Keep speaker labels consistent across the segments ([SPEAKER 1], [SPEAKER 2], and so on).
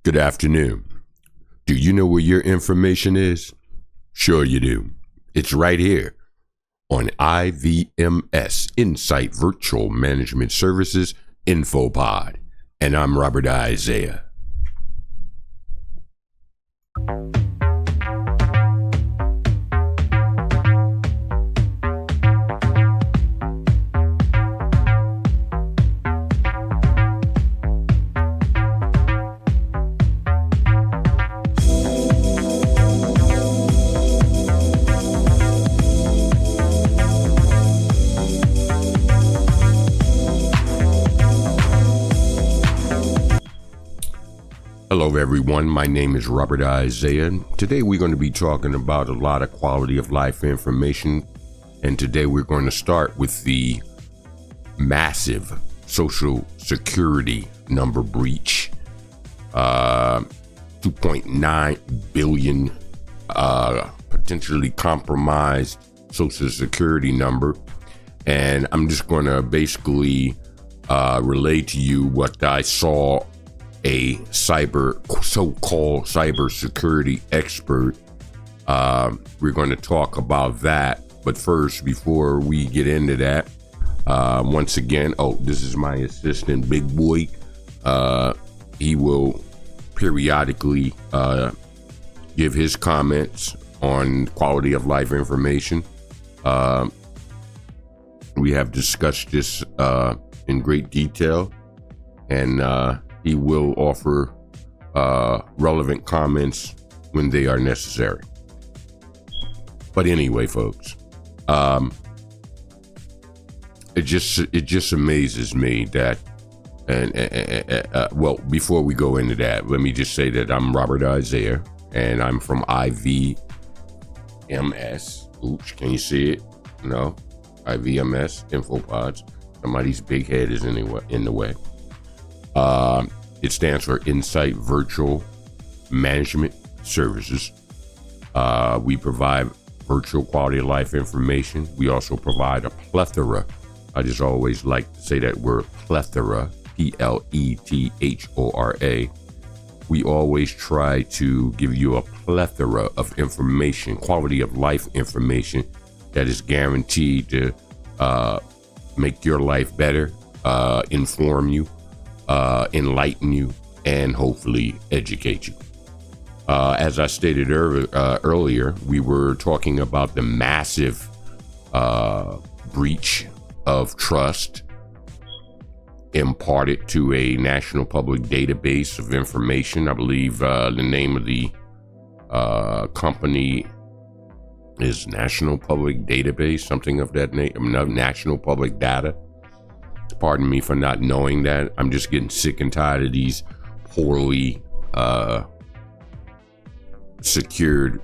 [SPEAKER 1] Good afternoon. Do you know where your information is? Sure you do. It's right here on IVMS, Insight Virtual Management Services, INFOPOD. And I'm Robert Isaiah. Hello everyone, my name is Robert Isaiah. Today we're going to be talking about a lot of quality of life information, and today we're going to start with the massive Social Security number breach. 2.9 billion potentially compromised Social Security number, and I'm just going to basically relay to you what I saw a so-called cybersecurity expert. We're going to talk about that. But first, before we get into that, once again, this is my assistant, Big Boy. He will periodically give his comments on quality of life information. We have discussed this in great detail, and he will offer relevant comments when they are necessary. But anyway, folks, it just amazes me that, well, before we go into that, let me just say that I'm Robert Isaiah, and I'm from IVMS. Oops, can you see it? No, IVMS, INFOPODs. Somebody's big head is in the way. It stands for Insight Virtual Management Services. We provide virtual quality of life information. We also provide a plethora. I just always like to say that word plethora, Plethora. We always try to give you a plethora of information, quality of life information that is guaranteed to make your life better, inform you, enlighten you, and hopefully educate you. As I stated earlier, we were talking about the massive breach of trust imparted to a national public database of information. I believe the name of the company is National Public Database, something of that name, National Public Data. Pardon me for not knowing that. I'm just getting sick and tired of these poorly secured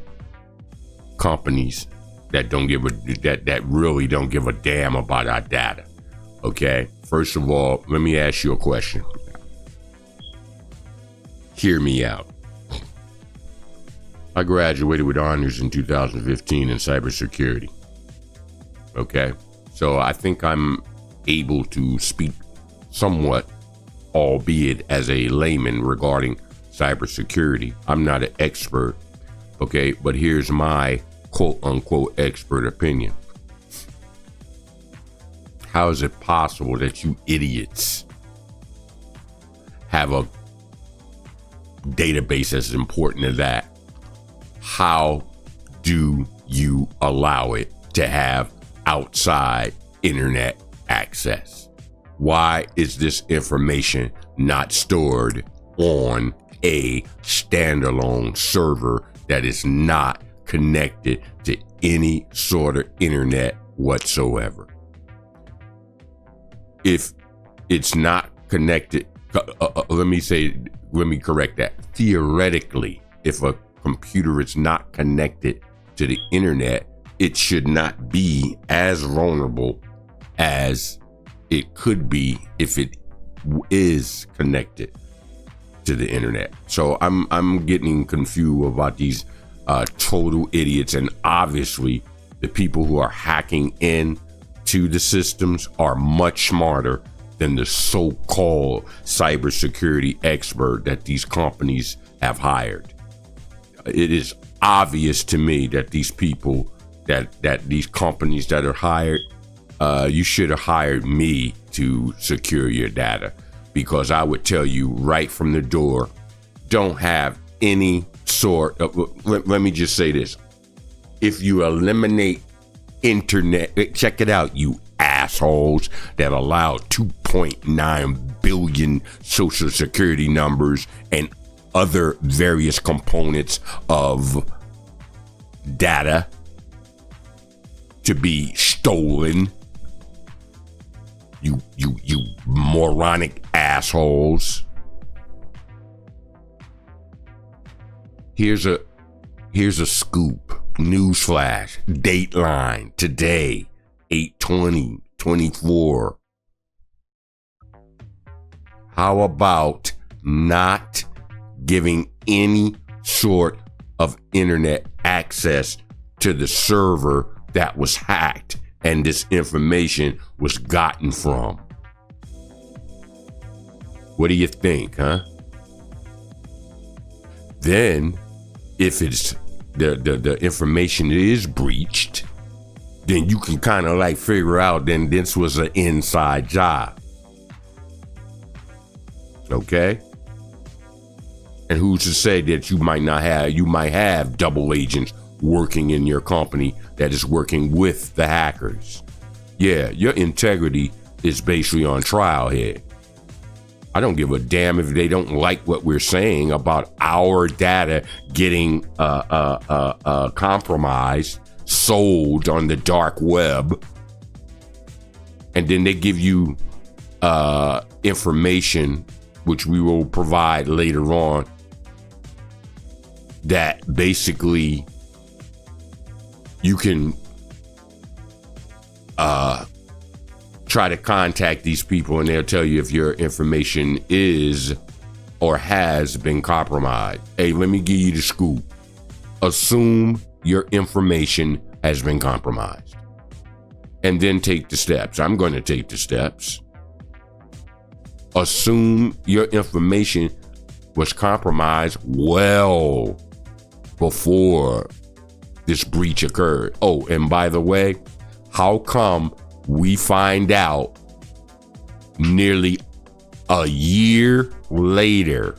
[SPEAKER 1] companies that really don't give a damn about our data. Okay, first of all, let me ask you a question. Hear me out. I graduated with honors in 2015 in cybersecurity. Okay, so I think I'm able to speak somewhat, albeit as a layman, regarding cybersecurity. I'm not an expert, okay, but here's my quote-unquote expert opinion. How is it possible that you idiots have a database as important as that? How do you allow it to have outside internet access? Why is this information not stored on a standalone server that is not connected to any sort of internet whatsoever? If it's not connected, let me correct that. Theoretically, if a computer is not connected to the internet, it should not be as vulnerable as it could be if it is connected to the internet. So I'm getting confused about these total idiots, and obviously the people who are hacking in to the systems are much smarter than the so-called cybersecurity expert that these companies have hired. It is obvious to me that these people, that these companies that are hired, you should have hired me to secure your data, because I would tell you right from the door, don't have any sort of, let me just say this. If you eliminate internet, check it out, you assholes that allowed 2.9 billion social security numbers and other various components of data to be stolen. You moronic assholes. Here's a scoop. Newsflash. Dateline. Today. 8/20/24. How about not giving any sort of internet access to the server that was hacked and this information was gotten from? What do you think, huh? Then, if it's the information is breached, then you can kind of like figure out then this was an inside job. Okay? And who's to say that you might have double agents working in your company that is working with the hackers? Yeah, your integrity is basically on trial here. I don't give a damn if they don't like what we're saying about our data getting compromised, sold on the dark web, and then they give you information, which we will provide later on, that basically you can try to contact these people and they'll tell you if your information is or has been compromised. Hey, let me give you the scoop. Assume your information has been compromised and then take the steps. I'm going to take the steps. Assume your information was compromised well before this breach occurred. Oh, and by the way, how come we find out nearly a year later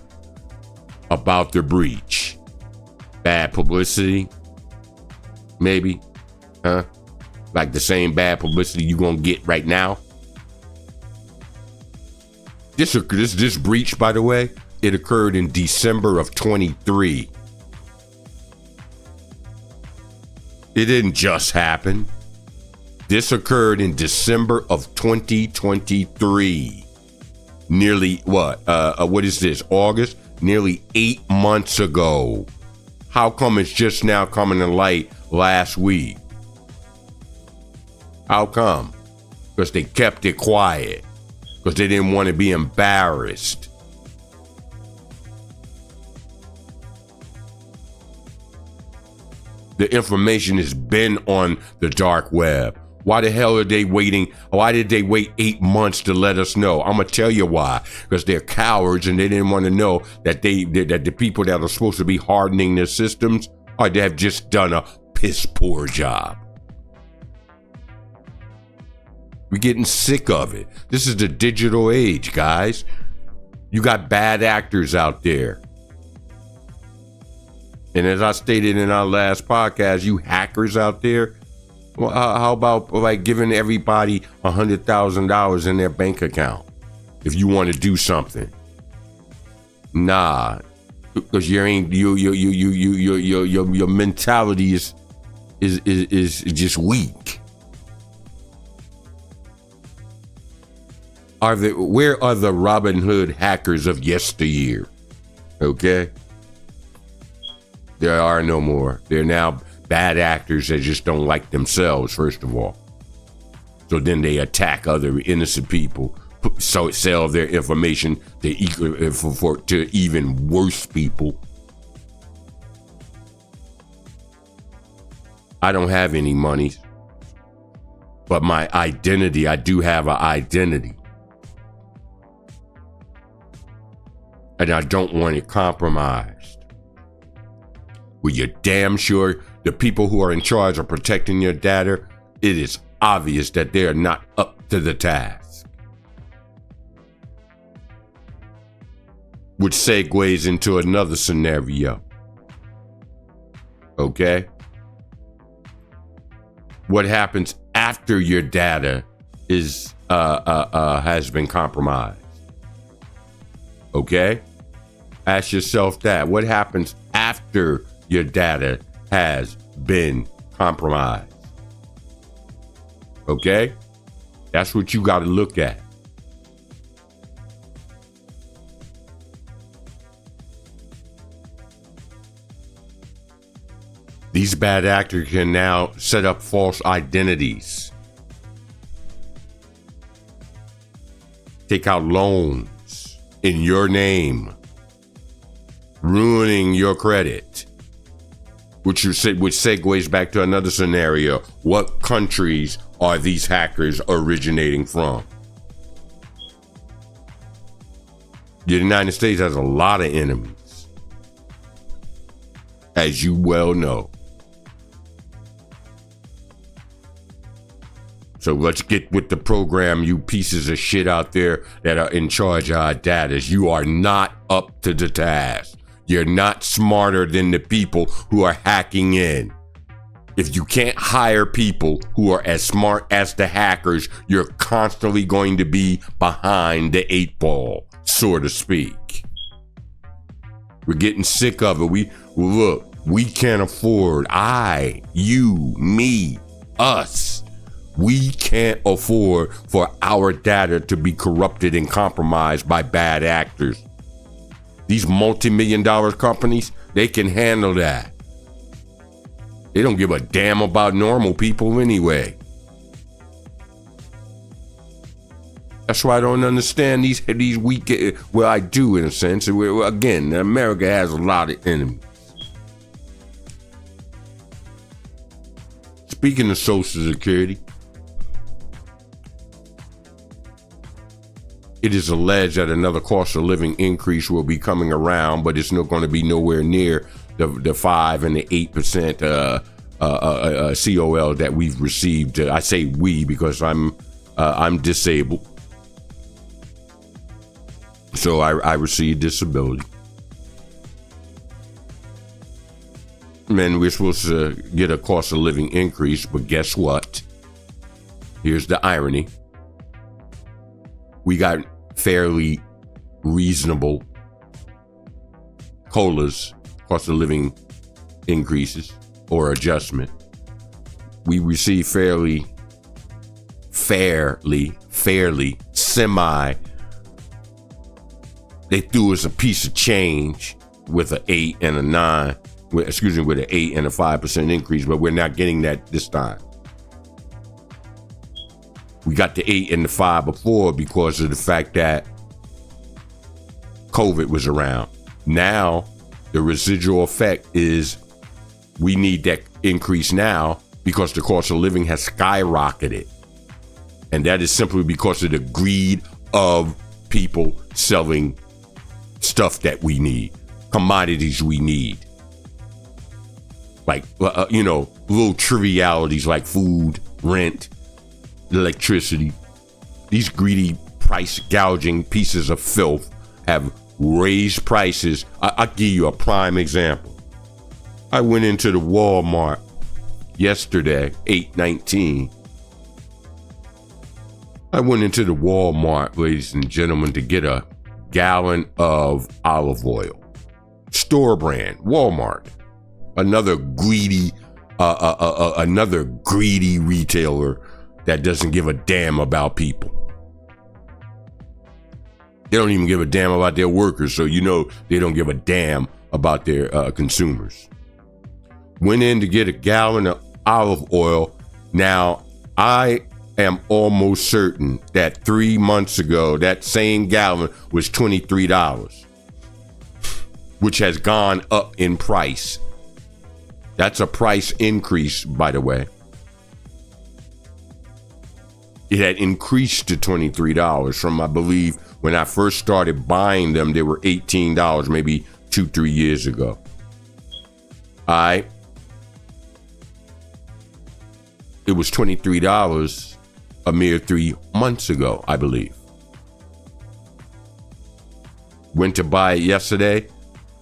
[SPEAKER 1] about the breach? Bad publicity? Maybe? Huh? Like the same bad publicity you're gonna get right now? This breach, by the way, it occurred in December of 23. It didn't just happen. This occurred in December of 2023. Nearly what is this, August? Nearly 8 months ago. How come it's just now coming to light last week? How come? Because they kept it quiet. Because they didn't want to be embarrassed. The information has been on the dark web. Why the hell are they waiting? Why did they wait 8 months to let us know? I'm gonna tell you why. Because they're cowards and they didn't want to know that that the people that are supposed to be hardening their systems they have just done a piss poor job. We're getting sick of it. This is the digital age, guys. You got bad actors out there. And as I stated in our last podcast, you hackers out there, well, how about like giving everybody $100,000 in their bank account if you want to do something? Nah, because your mentality is just weak. Where are the Robin Hood hackers of yesteryear? Okay? There are no more. They're now bad actors that just don't like themselves, first of all. So then they attack other innocent people, sell their information to even worse people. I don't have any money, but my identity, I do have an identity. and I don't want it compromised. Well, you're damn sure the people who are in charge of protecting your data, it is obvious that they are not up to the task. Which segues into another scenario. Okay? What happens after your data is has been compromised? Okay? Ask yourself that. What happens after your data has been compromised? Okay? That's what you got to look at. These bad actors can now set up false identities, take out loans in your name, ruining your credit, which segues back to another scenario. What countries are these hackers originating from? The United States has a lot of enemies, as you well know. So let's get with the program, you pieces of shit out there that are in charge of our data. You are not up to the task. You're not smarter than the people who are hacking in. If you can't hire people who are as smart as the hackers, you're constantly going to be behind the 8 ball, so to speak. We're getting sick of it. We can't afford, you, me, us. We can't afford for our data to be corrupted and compromised by bad actors. These multi-million-dollar companies, they can handle that. They don't give a damn about normal people anyway. That's why I don't understand these weak. Well, I do in a sense. Again, America has a lot of enemies. Speaking of Social Security, it is alleged that another cost of living increase will be coming around, but it's not going to be nowhere near the 5 and the 8% COL that we've received. I say we because I'm disabled, so I receive disability. And we're supposed to get a cost of living increase, but guess what? Here's the irony. We got fairly reasonable COLAs, cost of living increases or adjustment. We receive fairly, semi. They threw us a piece of change with an 8 and a 9, with an 8 and a 5% increase, but we're not getting that this time. We got the 8 and the 5 before because of the fact that COVID was around. Now, the residual effect is we need that increase now because the cost of living has skyrocketed. And that is simply because of the greed of people selling stuff that we need, commodities we need. Like, little trivialities like food, rent, electricity. These greedy, price gouging pieces of filth have raised prices. I'll give you a prime example. I went into the Walmart yesterday, 8/19. I went into the Walmart, ladies and gentlemen, to get a gallon of olive oil. Store brand, Walmart. Another greedy retailer that doesn't give a damn about people. They don't even give a damn about their workers, so they don't give a damn about their consumers. Went in to get a gallon of olive oil. Now, I am almost certain that 3 months ago, that same gallon was $23, which has gone up in price. That's a price increase, by the way. It had increased to $23 from, I believe, when I first started buying them, they were $18 maybe 2-3 years ago. All right. It was $23 a mere 3 months ago, I believe. Went to buy it yesterday,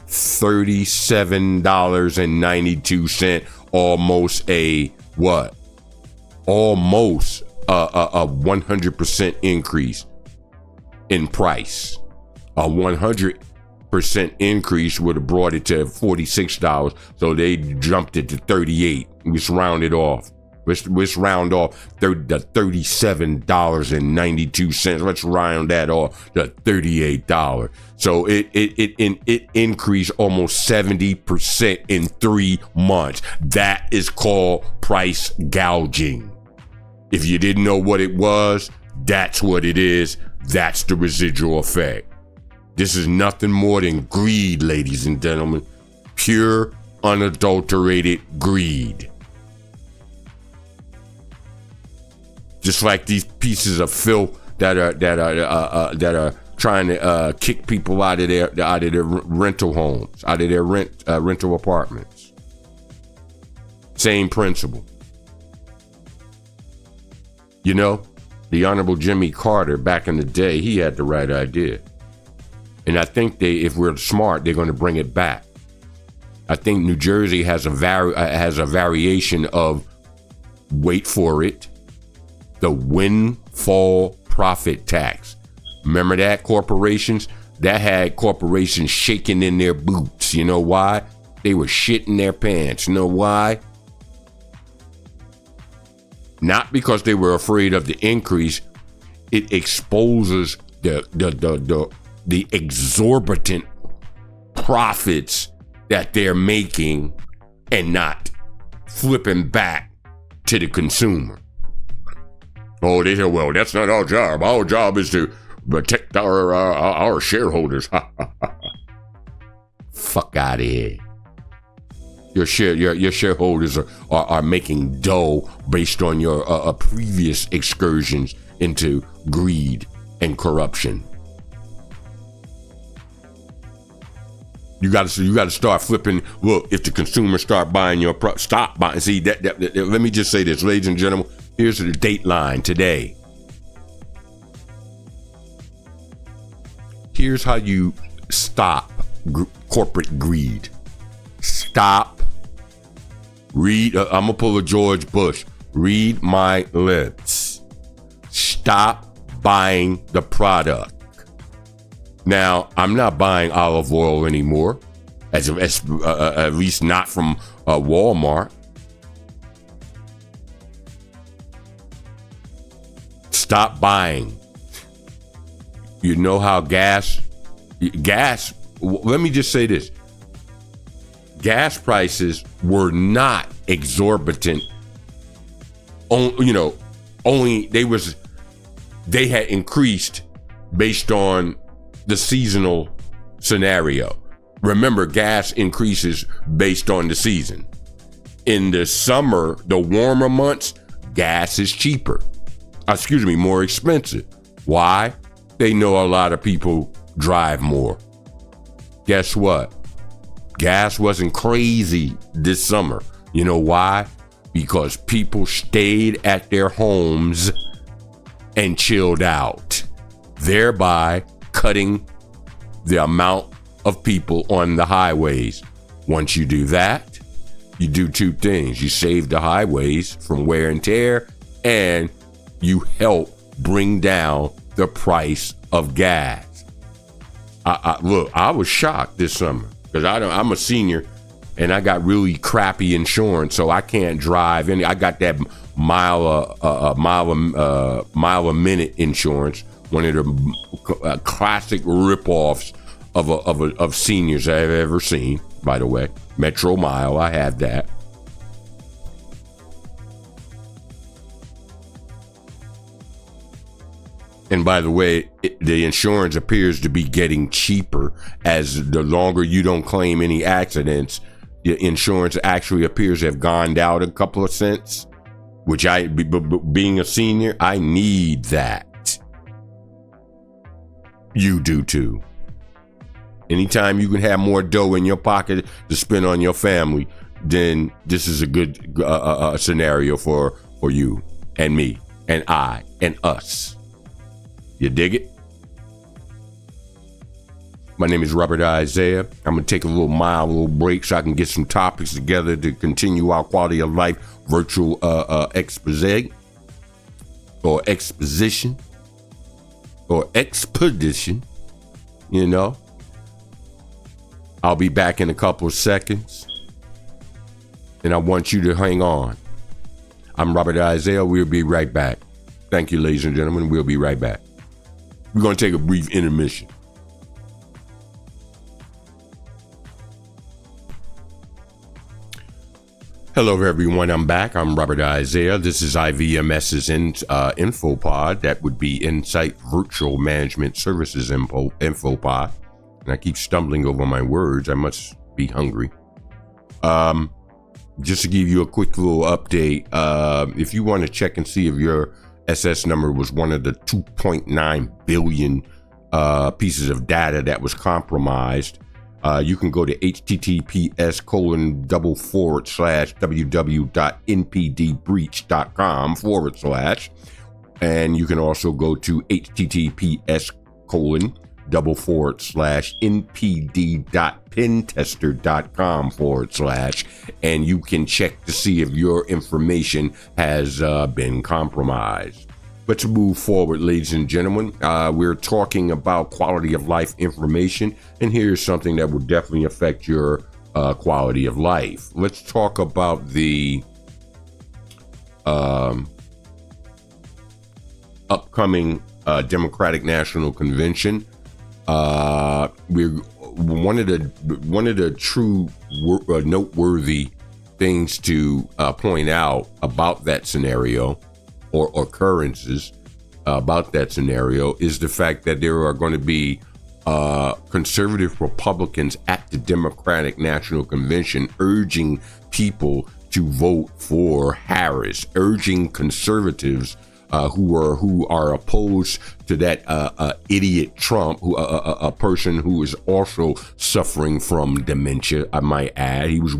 [SPEAKER 1] $37.92, almost a what? Almost a 100% increase in price. A 100% increase would have brought it to $46, so they jumped it to $38. Let's round it off. Let's round off the $37.92. Let's round that off to $38. So it increased almost 70% in 3 months. That is called price gouging. If you didn't know what it was, that's what it is. That's the residual effect. This is nothing more than greed, ladies and gentlemen. Pure, unadulterated greed. Just like these pieces of filth that are trying to kick people out of their rental homes, out of their rental apartments. Same principle. You know, the Honorable Jimmy Carter back in the day, he had the right idea, and I think if we're smart, they're going to bring it back. I think New Jersey has a variation of, wait for it, the windfall profit tax. Remember that, corporations? That had corporations shaking in their boots. You know why? They were shitting their pants. You know why? Not because they were afraid of the increase. It exposes the exorbitant profits that they're making and not flipping back to the consumer. Oh, they say, well, that's not our job. Our job is to protect our shareholders. Fuck out of here. Your shareholders are making dough based on your previous excursions into greed and corruption. You got to start flipping. Look, if the consumers start buying your stop buying. See that. Let me just say this, ladies and gentlemen. Here's the dateline today. Here's how you stop corporate greed. Stop. Read. I'm gonna pull a George Bush. Read my lips. Stop buying the product. Now, I'm not buying olive oil anymore, at least not from Walmart. Stop buying. You know how gas, let me just say this. Gas prices were not exorbitant. They had increased based on the seasonal scenario. Remember, gas increases based on the season. In the summer, the warmer months, gas is cheaper. More expensive. Why? They know a lot of people drive more. Guess what? Gas wasn't crazy this summer. You know why? Because people stayed at their homes and chilled out, thereby cutting the amount of people on the highways. Once you do that, you do two things. You save the highways from wear and tear, and you help bring down the price of gas. Look, I was shocked this summer because I'm a senior and I got really crappy insurance, so I can't drive any. I got that mile a minute insurance, one of the classic ripoffs of seniors I've ever seen. By the way, Metro Mile, I have that. And by the way, the insurance appears to be getting cheaper as the longer you don't claim any accidents. The insurance actually appears to have gone down a couple of cents, which being a senior, I need that. You do too. Anytime you can have more dough in your pocket to spend on your family, then this is a good scenario for you and me and I and us. You dig it? My name is Robert Isaiah. I'm going to take a little break so I can get some topics together to continue our quality of life virtual expose or exposition or expedition, you know. I'll be back in a couple of seconds, and I want you to hang on. I'm Robert Isaiah. We'll be right back. Thank you, ladies and gentlemen. We'll be right back. We're going to take a brief intermission. Hello, everyone. I'm back. I'm Robert Isaiah. This is IVMS's INFOPOD. That would be Insight Virtual Management Services INFOPOD. And I keep stumbling over my words. I must be hungry. Just to give you a quick little update, if you want to check and see if your SS number was one of the 2.9 billion pieces of data that was compromised, you can go to https://www.npdbreach.com/, and you can also go to https://npd.pentester.com/, and you can check to see if your information has been compromised. Let's move forward, ladies and gentlemen. We're talking about quality of life information, and here's something that will definitely affect your quality of life. Let's talk about the upcoming Democratic National Convention. We're one of the true noteworthy things to point out about that scenario, or occurrences about that scenario, is the fact that there are going to be conservative Republicans at the Democratic National Convention urging people to vote for Harris, urging conservatives who are opposed to that idiot Trump, who a person who is also suffering from dementia, I might add. He was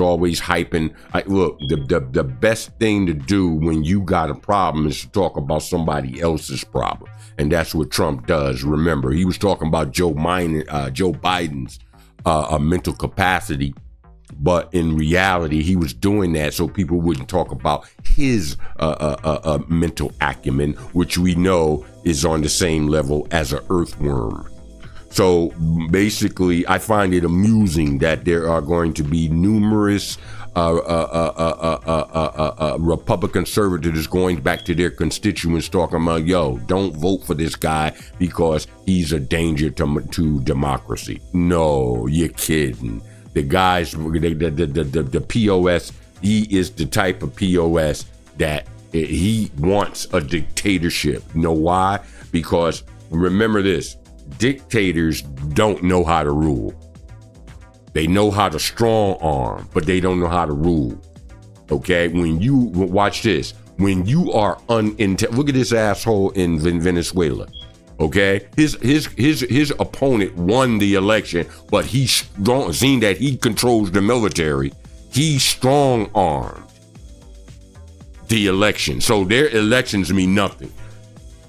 [SPEAKER 1] always hyping. Look, the best thing to do when you got a problem is to talk about somebody else's problem, and that's what Trump does. Remember, he was talking about Joe Biden's mental capacity. But in reality, he was doing that so people wouldn't talk about his mental acumen, which we know is on the same level as an earthworm. So basically, I find it amusing that there are going to be numerous Republican conservatives going back to their constituents talking about, yo, don't vote for this guy because he's a danger to democracy. No, you're kidding. The guys, the POS, he is the type of POS that he wants a dictatorship. You know why? Because remember this, dictators don't know how to rule. They know how to strong arm, but they don't know how to rule. Okay, when you watch this, when you are look at this asshole in Venezuela. Okay, his opponent won the election, but he seen that he controls the military. He strong armed the election, so their elections mean nothing.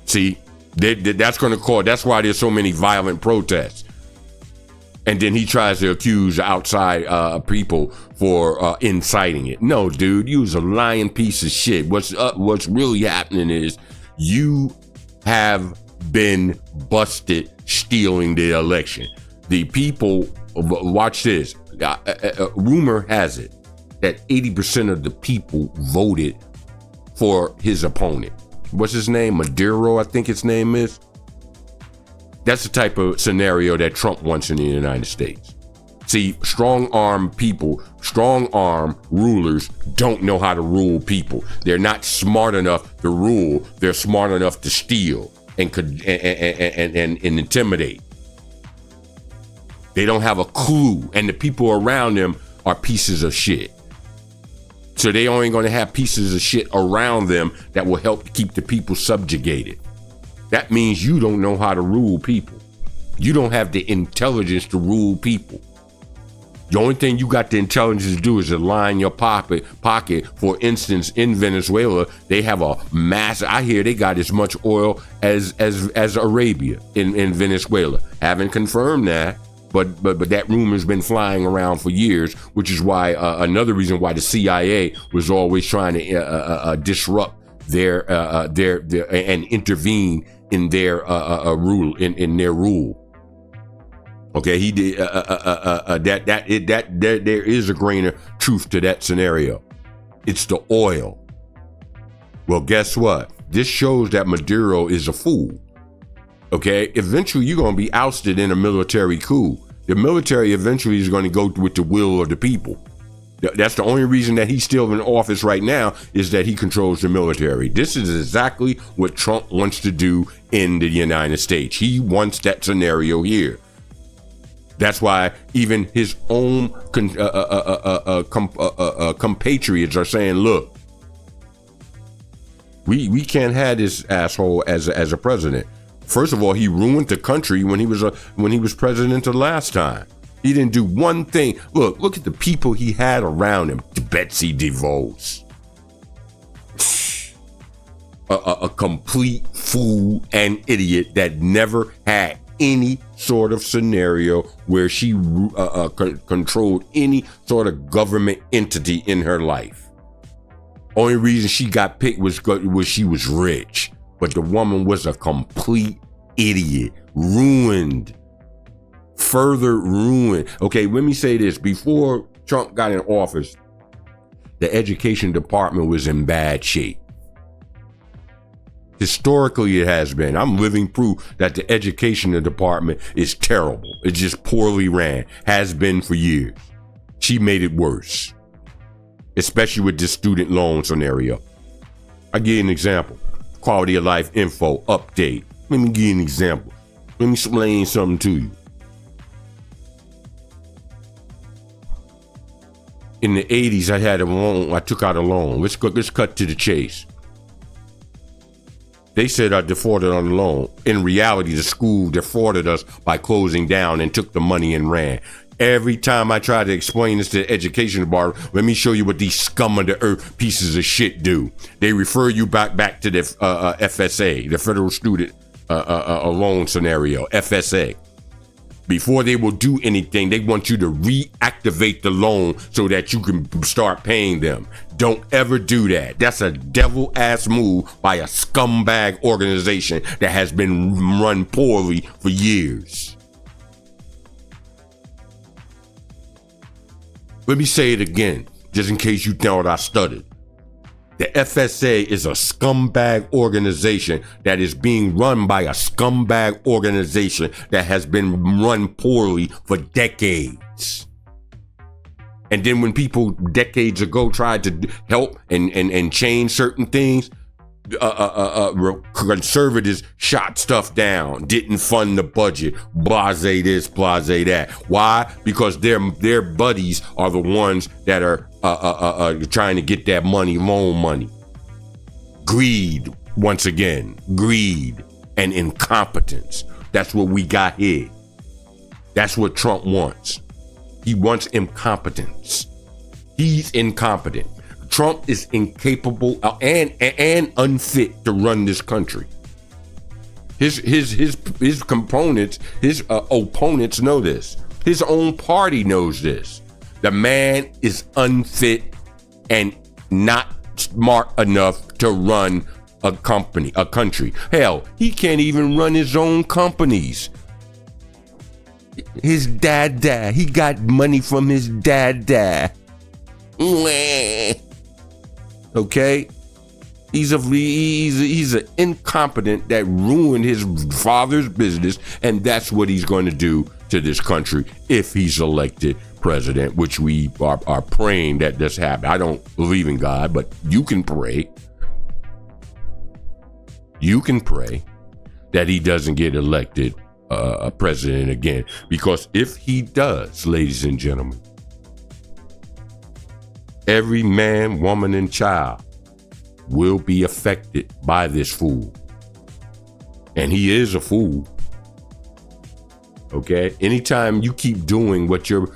[SPEAKER 1] See, that's going to cause. That's why there's so many violent protests. And then he tries to accuse outside people for inciting it. No, dude, you was a lying piece of shit. What's really happening is you have been busted stealing the election. The people, watch this. Rumor has it that 80% of the people voted for his opponent. What's his name? Maduro, I think his name is. That's the type of scenario that Trump wants in the United States. See, strong-arm people, strong-arm rulers don't know how to rule people. They're not smart enough to rule. They're smart enough to steal and intimidate. They don't have a clue, and the people around them are pieces of shit. So they only going to have pieces of shit around them that will help keep the people subjugated. That means you don't know how to rule people. You don't have the intelligence to rule people. The only thing you got the intelligence to do is to line your pocket. For instance, in Venezuela, they have a massive, I hear they got as much oil as Arabia in Venezuela. Haven't confirmed that, but that rumor's been flying around for years, which is why another reason why the CIA was always trying to disrupt their and intervene in their rule in their rule. Okay, he did there is a grain of truth to that scenario. It's the oil. Well, guess what? This shows that Maduro is a fool. Okay, eventually you're going to be ousted in a military coup. The military eventually is going to go with the will of the people. That's the only reason that he's still in office right now, is that he controls the military. This is exactly what Trump wants to do in the United States. He wants that scenario here. That's why even his own compatriots are saying, look, we can't have this asshole as a president. First of all, he ruined the country when he was president the last time. He didn't do one thing. Look at the people he had around him. Betsy DeVos. A complete fool and idiot that never had any sort of scenario where she controlled any sort of government entity in her life. Only reason she got picked was she was rich, but the woman was a complete idiot, ruined, further ruined. Okay, let me say this: before Trump got in office, the education department was in bad shape. Historically, it has been. I'm living proof that the education department is terrible. It's just poorly ran. Has been for years. She made it worse, especially with this student loan scenario. I'll give you an example. Quality of life info update. Let me give you an example. Let me explain something to you. In the 80s, I had a loan. I took out a loan. Let's cut to the chase. They said I defaulted on the loan. In reality, the school defrauded us by closing down and took the money and ran. Every time I try to explain this to the education department, let me show you what these scum of the earth pieces of shit do. They refer you back to the FSA, the Federal Student Loan Scenario, FSA. Before they will do anything, they want you to reactivate the loan so that you can start paying them. Don't ever do that. That's a devil-ass move by a scumbag organization that has been run poorly for years. Let me say it again, just in case you thought I stuttered. The FSA is a scumbag organization that is being run by a scumbag organization that has been run poorly for decades. And then when people decades ago tried to help and change certain things, conservatives shot stuff down, didn't fund the budget, blase this, blase that. Why? Because their buddies are the ones that are trying to get that loan money. Greed, once again, greed and incompetence. That's what we got here. That's what Trump wants. He wants incompetence. He's incompetent. Trump is incapable and unfit to run this country. His components, his opponents know this. His own party knows this. The man is unfit and not smart enough to run a country. Hell, he can't even run his own companies. His dad, he got money from his dad. Okay? He's an incompetent that ruined his father's business, and that's what he's going to do to this country if he's elected president, which we are praying that this happen. I don't believe in God, but you can pray. You can pray that he doesn't get elected president again, because if he does, ladies and gentlemen, Every man, woman, and child will be affected by this fool. And he is a fool. Okay? Anytime you keep doing what your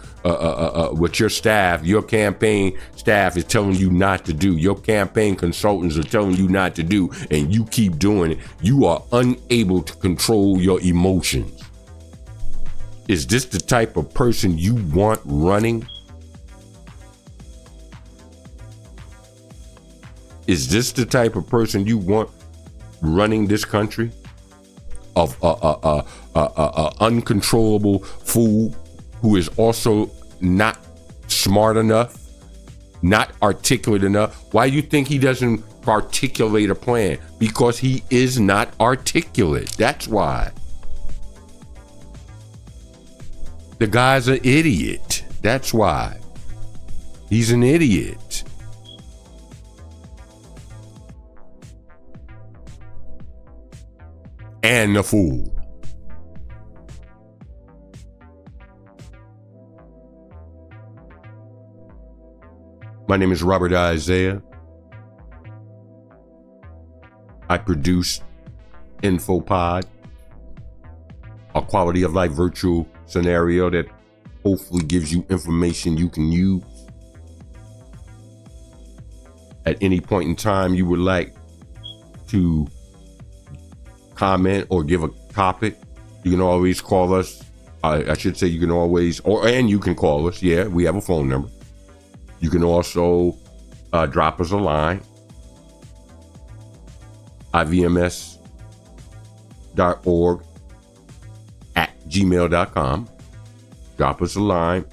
[SPEAKER 1] staff, your campaign staff is telling you not to do, your campaign consultants are telling you not to do, and you keep doing it, you are unable to control your emotions. Is this the type of person you want running? Is this the type of person you want running this country? Of uncontrollable fool who is also not smart enough, not articulate enough. Why do you think he doesn't articulate a plan? Because he is not articulate. That's why. The guy's an idiot. That's why. He's an idiot. And a fool. My name is Robert Isaiah. I produce INFOPOD, a quality of life virtual scenario that hopefully gives you information you can use. At any point in time you would like to comment or give a topic, you can always call us. I should say you can always, and you can call us. Yeah, we have a phone number. You can also drop us a line, ivms.org@gmail.com. Drop us a line,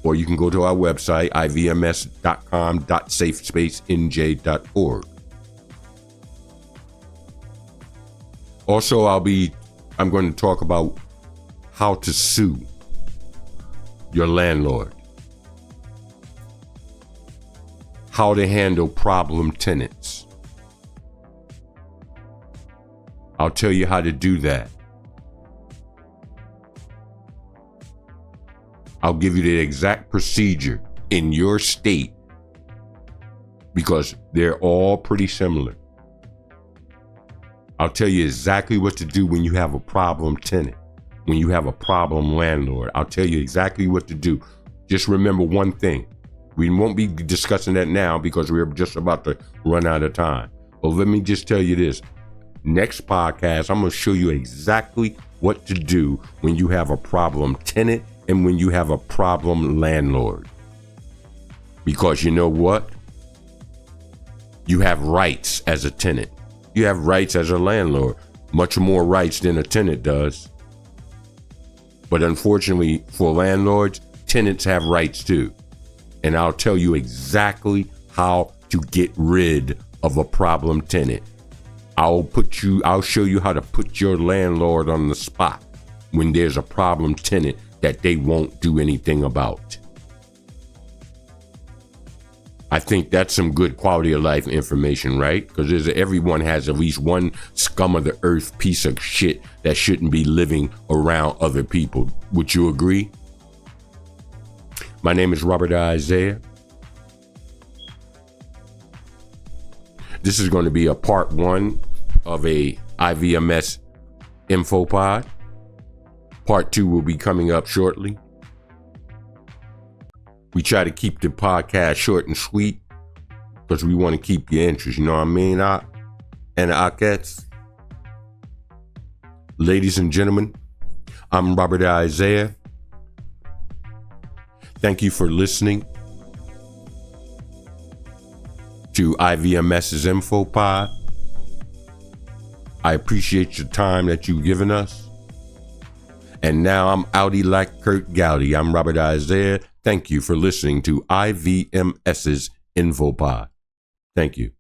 [SPEAKER 1] or you can go to our website, ivms.com.safespacenj.org. Also, I'm going to talk about how to sue your landlord, how to handle problem tenants. I'll tell you how to do that. I'll give you the exact procedure in your state because they're all pretty similar. I'll tell you exactly what to do when you have a problem tenant, when you have a problem landlord. I'll tell you exactly what to do. Just remember one thing. We won't be discussing that now because we're just about to run out of time. But let me just tell you this. Next podcast, I'm going to show you exactly what to do when you have a problem tenant and when you have a problem landlord. Because you know what? You have rights as a tenant. You have rights as a landlord, much more rights than a tenant does. But unfortunately for landlords, tenants have rights too. And I'll tell you exactly how to get rid of a problem tenant. I'll show you how to put your landlord on the spot when there's a problem tenant that they won't do anything about. I think that's some good quality of life information, right? Because everyone has at least one scum of the earth piece of shit that shouldn't be living around other people. Would you agree? My name is Robert Isaiah. This is going to be a part 1 of a IVMS INFOPOD. Part 2 will be coming up shortly. We try to keep the podcast short and sweet because we want to keep your interest. You know what I mean? And Akets. Ladies and gentlemen, I'm Robert Isaiah. Thank you for listening to IVMS's INFOPOD. I appreciate your time that you've given us. And now I'm outie like Kurt Gowdy. I'm Robert Isaiah. Thank you for listening to IVMS's INFOPOD. Thank you.